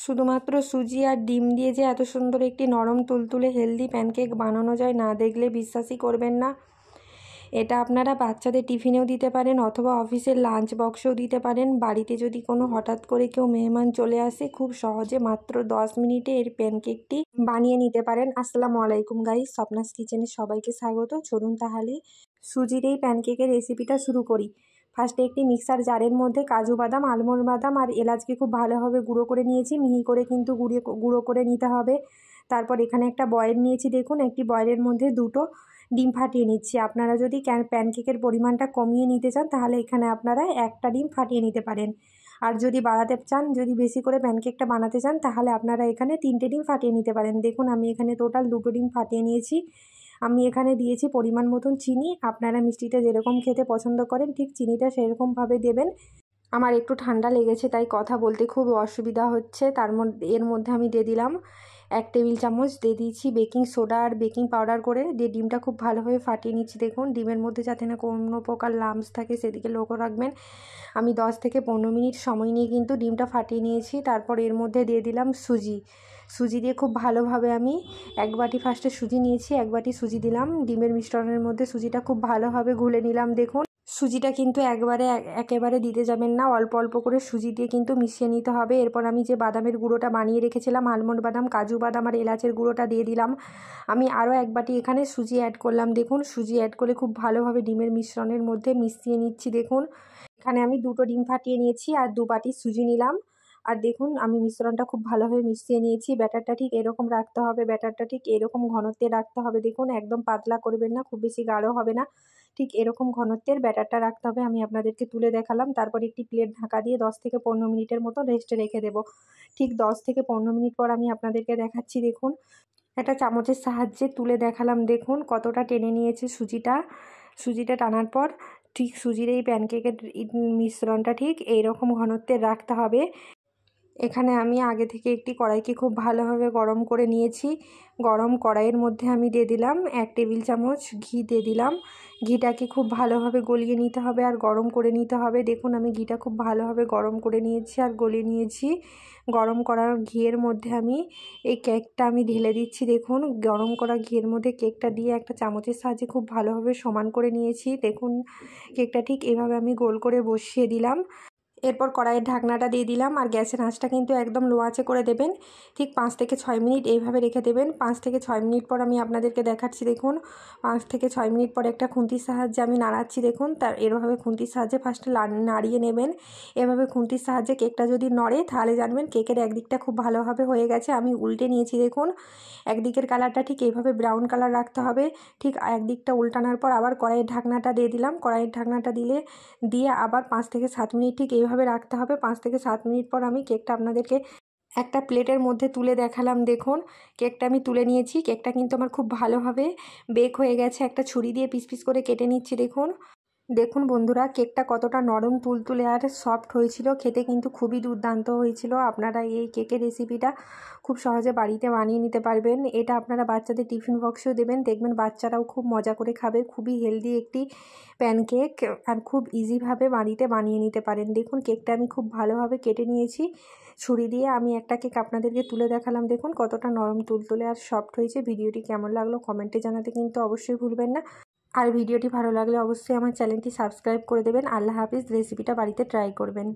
শুধুমাত্র সুজি আর ডিম দিয়ে যে এত সুন্দর একটি নরম তুলতুলে হেলদি প্যানকেক বানানো যায় না দেখলে বিশ্বাসই করবেন না। এটা আপনারা বাচ্চাদের টিফিনেও দিতে পারেন অথবা অফিসের লাঞ্চ বক্সেও দিতে পারেন। বাড়িতে যদি কোনো হঠাৎ করে কেউ মেহমান চলে আসে খুব সহজে মাত্র 10 মিনিটে এর প্যানকেকটি বানিয়ে নিতে পারেন। আসসালামু আলাইকুম গাইস, স্বপ্নাস কিচেনে সবাইকে স্বাগত। চলুন তাহলে সুজির এই প্যানকেকের রেসিপিটা শুরু করি। ফার্স্টে একটি মিক্সার জারের মধ্যে কাজু বাদাম, আলমন্ড বাদাম আর এলাচকে খুব ভালোভাবে গুঁড়ো করে নিয়েছি। মিহি করে কিন্তু গুঁড়ো করে নিতে হবে। তারপর এখানে একটা বয়েল নিয়েছি, দেখুন একটি বয়েলের মধ্যে দুটো ডিম ফাটিয়ে নিচ্ছি। আপনারা যদি প্যানকেকের পরিমাণটা কমিয়ে নিতে চান তাহলে এখানে আপনারা একটা ডিম ফাটিয়ে নিতে পারেন। আর যদি বাড়াতে চান, যদি বেশি করে প্যানকেকটা বানাতে চান তাহলে আপনারা এখানে 3টে ডিম ফাটিয়ে নিতে পারেন। দেখুন আমি এখানে টোটাল 2টো ডিম ফাটিয়ে নিয়েছি। আমি এখানে দিয়েছি পরিমাণ মতন চিনি। আপনারা মিষ্টিটা যেরকম খেতে পছন্দ করেন ঠিক চিনিটা সেরকমভাবে দেবেন। আমার একটু ঠান্ডা লেগেছে তাই কথা বলতে খুব অসুবিধা হচ্ছে। এর মধ্যে আমি দিয়ে দিলাম 1 টেবিল চামচ দিয়ে দিয়েছি বেকিং সোডা আর বেকিং পাউডার করে দিয়ে ডিমটা খুব ভালোভাবে ফাটিয়ে নিচ্ছি। দেখুন ডিমের মধ্যে যাতে না কোনো প্রকার লাম্পস থাকে সেদিকে লক্ষ্য রাখবেন। আমি 10 থেকে 15 মিনিট সময় নিয়ে কিন্তু ডিমটা ফাটিয়ে নিয়েছি। তারপর এর মধ্যে দিয়ে দিলাম সুজি দিয়ে খুব ভালোভাবে আমি 1 বাটি ফার্স্টে সুজি নিয়েছি, 1 বাটি সুজি দিলাম ডিমের মিশ্রণের মধ্যে। সুজিটা খুব ভালোভাবে গুলে নিলাম। দেখুন সুজিটা কিন্তু একেবারে দিতে যাবেন না, অল্প অল্প করে সুজি দিয়ে কিন্তু মিশিয়ে নিতে হবে। এরপর আমি যে বাদামের গুঁড়োটা বানিয়ে রেখেছিলাম, আলমন্ড বাদাম, কাজু বাদাম আর এলাচের গুঁড়োটা দিয়ে দিলাম। আমি আরও 1 বাটি এখানে সুজি অ্যাড করলাম। দেখুন সুজি অ্যাড করে খুব ভালোভাবে ডিমের মিশ্রণের মধ্যে মিশিয়ে নিচ্ছি। দেখুন এখানে আমি 2টো ডিম ফাটিয়ে নিয়েছি আর 2 বাটি সুজি নিলাম। আর দেখুন আমি মিশ্রণটা খুব ভালোভাবে মিশিয়ে নিয়েছি। ব্যাটারটা ঠিক এরকম রাখতে হবে, ব্যাটারটা ঠিক এরকম ঘনত্বে রাখতে হবে। দেখুন একদম পাতলা করবেন না, খুব বেশি গাঢ় হবে না, ঠিক এরকম ঘনত্বের ব্যাটারটা রাখতে হবে। আমি আপনাদেরকে তুলে দেখালাম। তারপর একটি প্লেট ঢাকা দিয়ে 10 থেকে 15 মিনিটের মতো রেস্টে রেখে দেবো। ঠিক 10 থেকে 15 মিনিট পর আমি আপনাদেরকে দেখাচ্ছি। দেখুন একটা চামচের সাহায্যে তুলে দেখালাম। দেখুন কতটা টেনে নিয়েছে সুজিটা টানার পর ঠিক সুজির এই প্যানকেকের মিশ্রণটা ঠিক এইরকম ঘনত্বের রাখতে হবে। এখানে আমি আগে থেকে একটি কড়াইকে খুব ভালোভাবে গরম করে নিয়েছি। গরম কড়াইয়ের মধ্যে আমি দিয়ে দিলাম 1 টেবিল চামচ ঘি দিয়ে দিলাম। ঘিটাকে খুব ভালোভাবে গলিয়ে নিতে হবে আর গরম করে নিতে হবে। দেখুন আমি ঘিটা খুব ভালোভাবে গরম করে নিয়েছি আর গলিয়ে নিয়েছি। গরম করা ঘিয়ের মধ্যে আমি এই কেকটা আমি ঢেলে দিচ্ছি। দেখুন গরম করা ঘিয়ের মধ্যে কেকটা দিয়ে একটা চামচের সাহায্যে খুব ভালোভাবে সমান করে নিয়েছি। দেখুন কেকটা ঠিক এভাবে আমি গোল করে বসিয়ে দিলাম। এরপর কড়াইয়ের ঢাকনাটা দিয়ে দিলাম আর গ্যাসের আঁচটা কিন্তু একদম লো আঁচে করে দেবেন। ঠিক 5 থেকে 6 মিনিট এইভাবে রেখে দেবেন। 5 থেকে 6 মিনিট পর আমি আপনাদেরকে দেখাচ্ছি। দেখুন 5 থেকে 6 মিনিট পর একটা খুন্তির সাহায্যে আমি নাড়াচ্ছি। দেখুন তার এভাবে খুন্তির সাহায্যে ফার্স্টে নাড়িয়ে নেবেন। এভাবে খুন্তির সাহায্যে কেকটা যদি নড়ে তাহলে জানবেন কেকের একদিকটা খুব ভালোভাবে হয়ে গেছে। আমি উল্টে নিয়েছি। দেখুন একদিকের কালারটা ঠিক এইভাবে ব্রাউন কালার রাখতে হবে। ঠিক একদিকটা উল্টানোর পর আবার কড়াইয়ের ঢাকনাটা দিয়ে দিলাম। কড়াইয়ের ঢাকনাটা দিয়ে আবার 5 থেকে 7 মিনিট ঠিক এইভাবে রাখতে হবে। 5 থেকে 7 মিনিট পর আমি কেকটা আপনাদেরকে একটা প্লেটের মধ্যে তুলে দেখালাম। দেখুন কেকটা আমি তুলে নিয়েছি। কেকটা কিন্তু আমার খুব ভালোভাবে বেক হয়ে গেছে। একটা ছুরি দিয়ে পিস পিস করে কেটে নিচ্ছি। দেখুন বন্ধুরা কেকটা কতটা নরম তুলতুলে আর সফট হয়েছিল, খেতে কিন্তু খুবই দুর্দান্ত হয়েছিল। আপনারা এই কেকের রেসিপিটা খুব সহজে বাড়িতে বানিয়ে নিতে পারবেন। এটা আপনারা বাচ্চাদের টিফিন বক্সেও দেবেন, দেখবেন বাচ্চারাও খুব মজা করে খাবে। খুবই হেলদি একটি প্যানকেক আর খুব ইজিভাবে বাড়িতে বানিয়ে নিতে পারেন। দেখুন কেকটা আমি খুব ভালোভাবে কেটে নিয়েছি ছুরি দিয়ে। আমি একটা কেক আপনাদেরকে তুলে দেখালাম। দেখুন কতটা নরম তুলতুলে আর সফট হয়েছে। ভিডিওটি কেমন লাগলো কমেন্টে জানাতে কিন্তু অবশ্যই ভুলবেন না। আর ভিডিওটি ভালো লাগলে অবশ্যই আমার চ্যানেলটি সাবস্ক্রাইব করে দেবেন। আল্লাহ হাফিজ। রেসিপিটা বাড়িতে ট্রাই করবেন।